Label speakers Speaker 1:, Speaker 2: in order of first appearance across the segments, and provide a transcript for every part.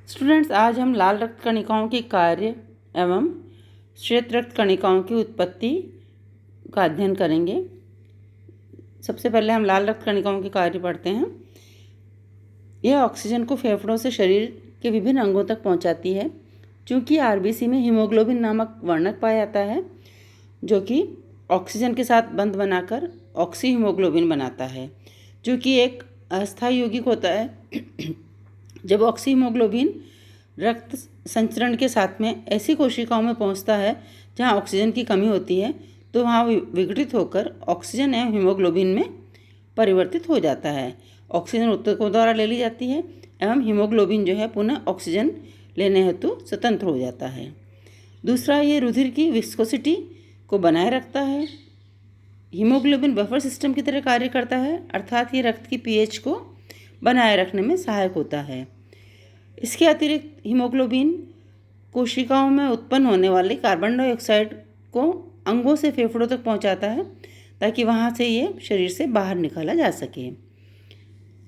Speaker 1: Students, आज हम लाल रक्त कणिकाओं के कार्य एवं श्वेत रक्त कणिकाओं की उत्पत्ति का अध्ययन करेंगे। सबसे पहले हम लाल रक्त कणिकाओं के कार्य पढ़ते हैं। यह ऑक्सीजन को फेफड़ों से शरीर के विभिन्न अंगों तक पहुंचाती है। चूँकि आरबीसी में हीमोग्लोबिन नामक वर्णक पाया जाता है जो कि ऑक्सीजन के साथ बंध बनाकर ऑक्सी हीमोग्लोबिन बनाता है, जो कि एक अस्थायी यौगिक होता है। जब ऑक्सी हीमोग्लोबिन रक्त संचरण के साथ में ऐसी कोशिकाओं में पहुंचता है जहां ऑक्सीजन की कमी होती है, तो वहां विघटित होकर ऑक्सीजन एवं हीमोग्लोबिन में परिवर्तित हो जाता है। ऑक्सीजन ऊतकों द्वारा ले ली जाती है एवं हीमोग्लोबिन जो है पुनः ऑक्सीजन लेने हेतु स्वतंत्र हो जाता है। दूसरा, ये रुधिर की विस्कोसिटी को बनाए रखता है। हीमोग्लोबिन बफर सिस्टम की तरह कार्य करता है, अर्थात ये रक्त की पीएच को बनाए रखने में सहायक होता है। इसके अतिरिक्त हीमोग्लोबिन कोशिकाओं में उत्पन्न होने वाले कार्बन डाइऑक्साइड को अंगों से फेफड़ों तक पहुंचाता है ताकि वहां से ये शरीर से बाहर निकाला जा सके।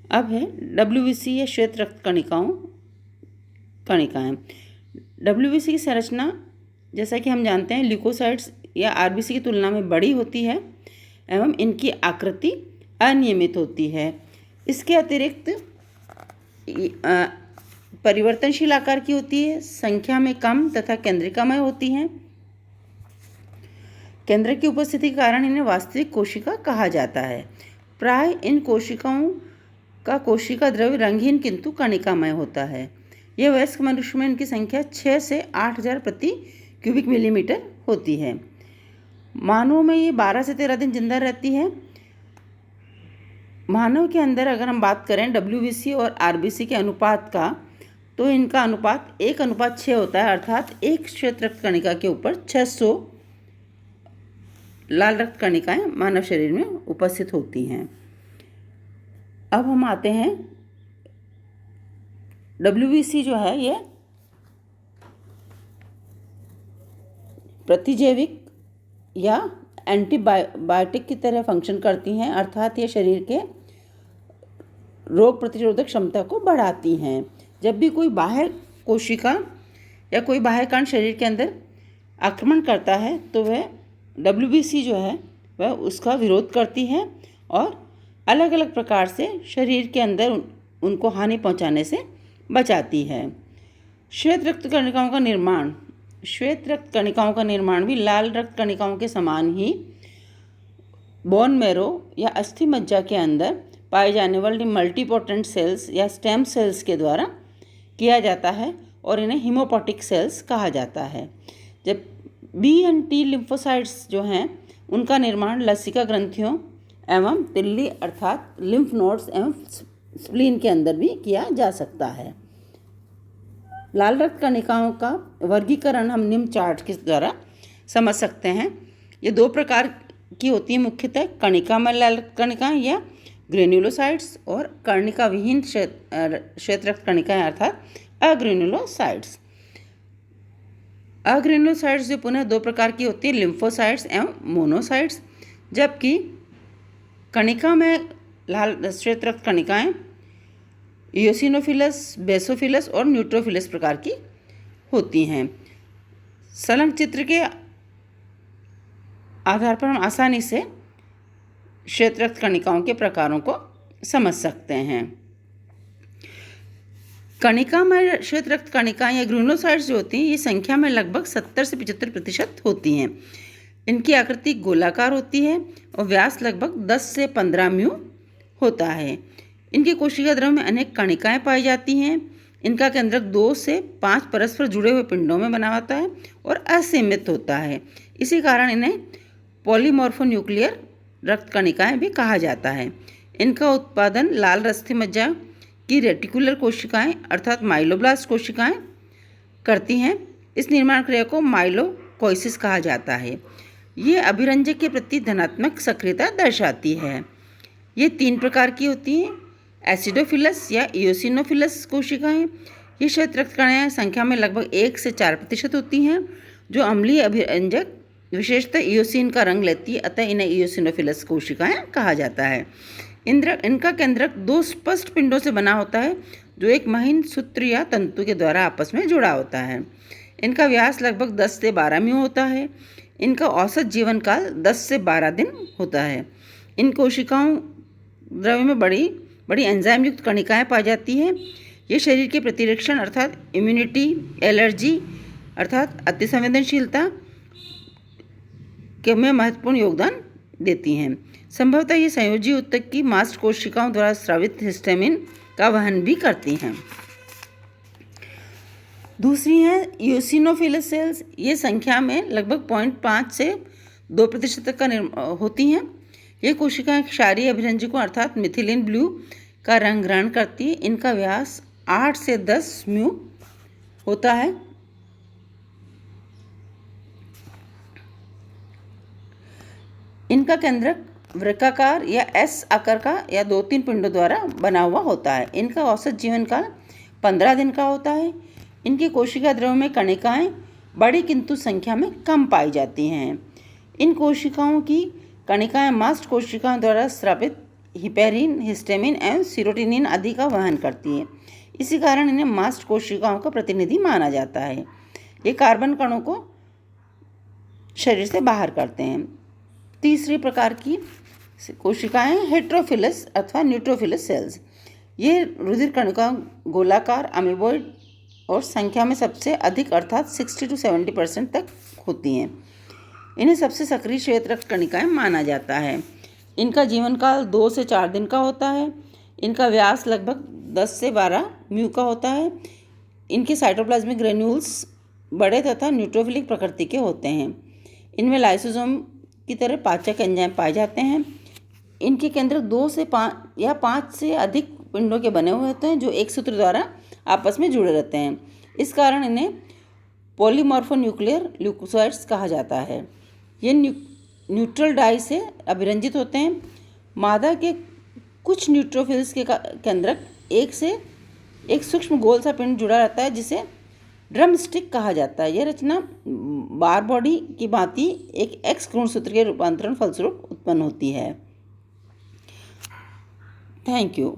Speaker 1: अब है डब्ल्यूबीसी या श्वेत रक्त कणिकाएं। डब्ल्यूबीसी की संरचना, जैसा कि हम जानते हैं, ल्यूकोसाइट्स या आरबीसी की तुलना में बड़ी होती है एवं इनकी आकृति अनियमित होती है। इसके अतिरिक्त परिवर्तनशील आकार की होती है, संख्या में कम तथा केंद्रिकामय होती हैं। केंद्र की उपस्थिति के कारण इन्हें वास्तविक कोशिका कहा जाता है। प्राय इन कोशिकाओं का कोशिका द्रव्य रंगहीन किंतु कणिकामय होता है। यह वयस्क मनुष्य में इनकी संख्या 6 से 8,000 प्रति क्यूबिक मिलीमीटर होती है। मानव में ये 12 से 13 दिन जिंदा रहती है। मानव के अंदर अगर हम बात करें डब्ल्यूबीसी और आरबीसी के अनुपात का, तो इनका अनुपात 1:6 होता है, अर्थात एक श्वेत रक्त कणिका के ऊपर 600 लाल रक्त कणिकाएं मानव शरीर में उपस्थित होती हैं। अब हम आते हैं, डब्ल्यूबीसी जो है ये प्रतिजैविक या एंटीबायोटिक की तरह फंक्शन करती हैं, अर्थात ये शरीर के रोग प्रतिरोधक क्षमता को बढ़ाती हैं। जब भी कोई बाह्य कोशिका या कोई बाह्य कण शरीर के अंदर आक्रमण करता है तो वह डब्ल्यूबीसी जो है वह उसका विरोध करती है और अलग अलग प्रकार से शरीर के अंदर उनको हानि पहुंचाने से बचाती है। श्वेत रक्त कणिकाओं का निर्माण। श्वेत रक्त कणिकाओं का निर्माण भी लाल रक्त कणिकाओं के समान ही बोन मैरो या अस्थि मज्जा के अंदर पाए जाने वाले मल्टीपोटेंट सेल्स या स्टेम सेल्स के द्वारा किया जाता है और इन्हें हीमोपोटिक सेल्स कहा जाता है। जब बी एंड टी लिम्फोसाइट्स जो हैं उनका निर्माण लसिका ग्रंथियों एवं तिल्ली अर्थात लिम्फ नोड्स एवं स्प्लीन के अंदर भी किया जा सकता है। लाल रक्त कणिकाओं का वर्गीकरण हम निम्न चार्ट के द्वारा समझ सकते हैं। ये 2 प्रकार की होती हैं मुख्यतः, कणिकामय लाल रक्त कणिकाएं या ग्रेन्युलोसाइट्स और कर्णिका विहीन श्वेत रक्त कणिकाएं अर्थात अग्रेन्युलोसाइट्स। अग्रेन्युलोसाइट्स जो पुनः 2 प्रकार की होती है, लिम्फोसाइट्स एवं मोनोसाइट्स, जबकि कणिका में लाल श्वेत रक्त कणिकाएं इयोसिनोफिलस, बेसोफिलस और न्यूट्रोफिलस प्रकार की होती हैं। संलग्न चित्र के आधार पर हम आसानी से श्वेत रक्त कणिकाओं के प्रकारों को समझ सकते हैं। कणिका में श्वेत रक्त कणिकाएं या ग्रेन्युलोसाइट्स जो होती हैं ये संख्या में लगभग 70 से 75% होती हैं। इनकी आकृति गोलाकार होती है और व्यास लगभग 10 से 15 म्यू होता है। इनकी कोशिका द्रव्य में अनेक कणिकाएं पाई जाती हैं। इनका केंद्रक 2 से 5 परस्पर जुड़े हुए पिंडों में बना होता है और असीमित होता है। इसी कारण इन्हें पॉलीमॉर्फोन्यूक्लियर रक्त कणिकाएं भी कहा जाता है। इनका उत्पादन लाल अस्थि मज्जा की रेटिकुलर कोशिकाएं अर्थात माइलोब्लास्ट कोशिकाएं करती हैं। इस निर्माण क्रिया को माइलोकोइसिस कहा जाता है। ये अभिरंजक के प्रति धनात्मक सक्रियता दर्शाती है। ये 3 प्रकार की होती हैं, एसिडोफिलस या इयोसिनोफिलस कोशिकाएं। ये श्वेत रक्त कणिकाएं संख्या में लगभग 1 से 4% होती हैं जो अम्लीय अभिरंजक विशेषतः इयोसिन का रंग लेती है, अतः इन्हें इयोसिनोफिलस कोशिकाएं कहा जाता है। इनका केंद्रक 2 स्पष्ट पिंडों से बना होता है जो एक महीन सूत्र या तंतु के द्वारा आपस में जुड़ा होता है। इनका व्यास लगभग 10 से 12 म्यू होता है। इनका औसत जीवन काल 10 से 12 दिन होता है। इन कोशिकाओं द्रव्य में बड़ी बड़ी एंजाइम युक्त कणिकाएँ पाई जाती हैं। ये शरीर के प्रतिरक्षण अर्थात इम्यूनिटी, एलर्जी अर्थात अतिसंवेदनशीलता के में महत्वपूर्ण योगदान देती हैं। संभवतः ये संयोजी ऊतक की मास्ट कोशिकाओं द्वारा स्रावित हिस्टामिन का वहन भी करती हैं। दूसरी हैं यूसिनोफिलस सेल्स। ये संख्या में लगभग 0.5 से 2% तक का होती हैं। ये कोशिकाएं क्षारीय अभिरंजकों अर्थात मिथिलीन ब्लू का रंग ग्रहण करती है। इनका व्यास 8 से 10 म्यू होता है। इनका केंद्रक वृक्काकार या एस आकार का या 2-3 पिंडों द्वारा बना हुआ होता है। इनका औसत जीवन काल 15 दिन का होता है। इनकी कोशिका द्रव्य में कणिकाएं बड़ी किंतु संख्या में कम पाई जाती हैं। इन कोशिकाओं की कणिकाएं मास्ट कोशिकाओं द्वारा स्रावित हिपेरिन, हिस्टामिन एवं सीरोटोनिन आदि का वहन करती हैं। इसी कारण इन्हें मास्ट कोशिकाओं का प्रतिनिधि माना जाता है। ये कार्बन कणों को शरीर से बाहर करते हैं। तीसरी प्रकार की कोशिकाएं हेट्रोफिलस अथवा न्यूट्रोफिलस सेल्स। ये रुधिर कणिकाओं गोलाकार, अमीबॉइड और संख्या में सबसे अधिक अर्थात 60 से 70% तक होती हैं। इन्हें सबसे सक्रिय श्वेत रक्त कणिकाएं माना जाता है। इनका जीवन काल 2 से 4 दिन का होता है। इनका व्यास लगभग 10 से 12 म्यू का होता है। इनके साइटोप्लाज्मिक ग्रेन्यूल्स बड़े तथा न्यूट्रोफिलिक प्रकृति के होते हैं। इनमें लाइसोसोम की तरह पाचक एंजाइम पाए जाते हैं। इनके केंद्रक 2 से 5 या 5 से अधिक पिंडों के बने हुए होते हैं जो एक सूत्र द्वारा आपस में जुड़े रहते हैं। इस कारण इन्हें पॉलीमॉर्फोन्यूक्लियर ल्यूकोसाइट्स कहा जाता है। ये न्यूट्रल डाई से अभिरंजित होते हैं। मादा के कुछ न्यूट्रोफिल्स के केंद्रक एक सूक्ष्म गोल सा पिंड जुड़ा रहता है जिसे ड्रम स्टिक कहा जाता है। यह रचना बार बॉडी की भांति एक एक्स गुणसूत्र के रूपांतरण फलस्वरूप उत्पन्न होती है। Thank you.